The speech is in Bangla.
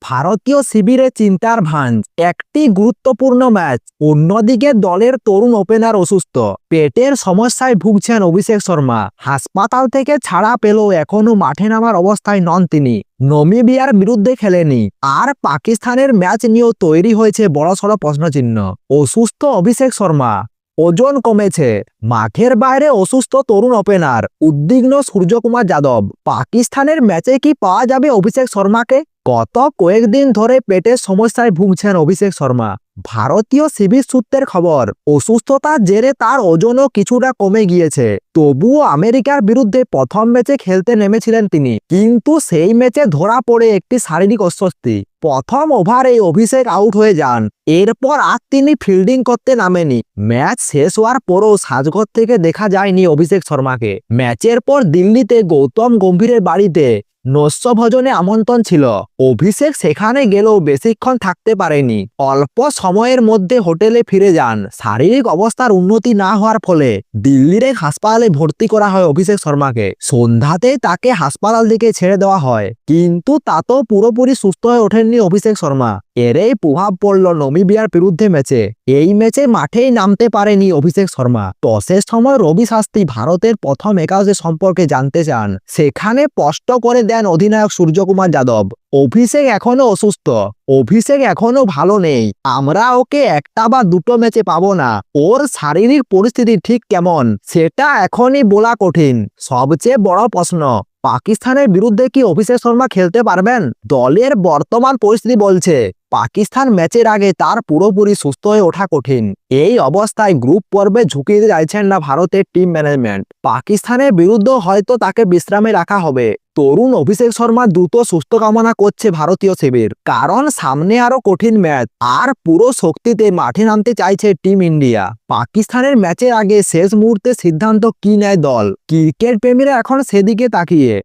ভারতীয় শিবিরে চিন্তার ভাঁজ। একটি গুরুত্বপূর্ণ ম্যাচ, অন্যদিকে দলের তরুণ ওপেনার অসুস্থ। পেটের সমস্যায় ভুগছেন অভিষেক শর্মা। হাসপাতাল থেকে ছাড়া পেলেও এখনও মাঠে নামার অবস্থায় নন তিনি। নামিবিয়ার বিরুদ্ধে খেলেনি, আর পাকিস্তানের ম্যাচ নিয়েও তৈরি হয়েছে বড়সড় প্রশ্নচিহ্ন। অসুস্থ অভিষেক শর্মা, ওজন কমেছে, মাঠের বাইরে অসুস্থ তরুণ ওপেনার, উদ্বিগ্ন সূর্যকুমার যাদব। পাকিস্তানের ম্যাচে কি পাওয়া যাবে অভিষেক শর্মাকে? গত কয়েকদিন ধরে পেটের সমস্যায় ভুগছেন অভিষেক শর্মা। ভারতীয় শিবির সূত্রের খবর, অসুস্থতার জেরে তার ওজনও কিছুটা কমে গিয়েছে। তবুও আমেরিকার বিরুদ্ধে প্রথম ম্যাচে খেলতে নেমেছিলেন তিনি, কিন্তু সেই ম্যাচে ধরা পড়ে একটি শারীরিক অস্বস্তি। প্রথম ওভারেই অভিষেক আউট হয়ে যান। এরপর আর তিনি ফিল্ডিং করতে নামেনি। ম্যাচ শেষ হওয়ার পরও সাজঘর থেকে দেখা যায়নি অভিষেক শর্মাকে। ম্যাচের পর দিল্লিতে গৌতম গম্ভীরের বাড়িতে নৈশভোজনে আমন্ত্রণ ছিল। অভিষেক সেখানে গেলেও বেশিক্ষণ থাকতে পারেনি। অল্প সময়ের মধ্যে হোটেলে ফিরে যান। শারীরিক অবস্থার উন্নতি না হওয়ার ফলে দিল্লির এক হাসপাতালে ভর্তি করা হয় অভিষেক শর্মাকে। সন্ধ্যাতেই তাকে হাসপাতাল থেকে ছেড়ে দেওয়া হয়, কিন্তু তাতেও পুরোপুরি সুস্থ হয়ে ওঠেননি অভিষেক শর্মা। এরই প্রভাব পড়ল নামিবিয়ার বিরুদ্ধে ম্যাচে। এই ম্যাচে মাঠেই নামতে পারেনি অভিষেক শর্মা। টসের সময় রবি শাস্ত্রী ভারতের প্রথম 11 সম্পর্কে জানতে চান। সেখানে স্পষ্ট করে দেন অধিনায়ক সূর্যকুমার যাদব, অভিষেক এখনো অসুস্থ, অভিষেক এখনো ভালো নেই। আমরা ওকে একটা বা দুটো ম্যাচে পাবো না। ওর শারীরিক পরিস্থিতি ঠিক কেমন সেটা এখনই বলা কঠিন। সবচেয়ে বড় প্রশ্ন, পাকিস্তানের বিরুদ্ধে কি অভিষেক শর্মা খেলতে পারবেন? দলের বর্তমান পরিস্থিতি বলছে পাকিস্তান ম্যাচের আগে তার পুরোপুরি সুস্থ হয়ে ওঠা কঠিন। এই অবস্থায় গ্রুপ পর্বে ঝুঁকি দিতে চাইছেন না ভারতের টিম ম্যানেজমেন্ট। পাকিস্তানের বিরুদ্ধে হয়তো তাকে বিশ্রামে রাখা হবে। তরুণ অভিষেক শর্মা দ্রুত সুস্থ কামনা করছে ভারতীয় শিবির, কারণ সামনে আরো কঠিন ম্যাচ আর পুরো শক্তিতে মাঠে নামতে চাইছে টিম ইন্ডিয়া। পাকিস্তানের ম্যাচের আগে শেষ মুহূর্তে সিদ্ধান্ত কি নেয় দল? ক্রিকেট প্রেমীরা এখন সেদিকে তাকিয়ে।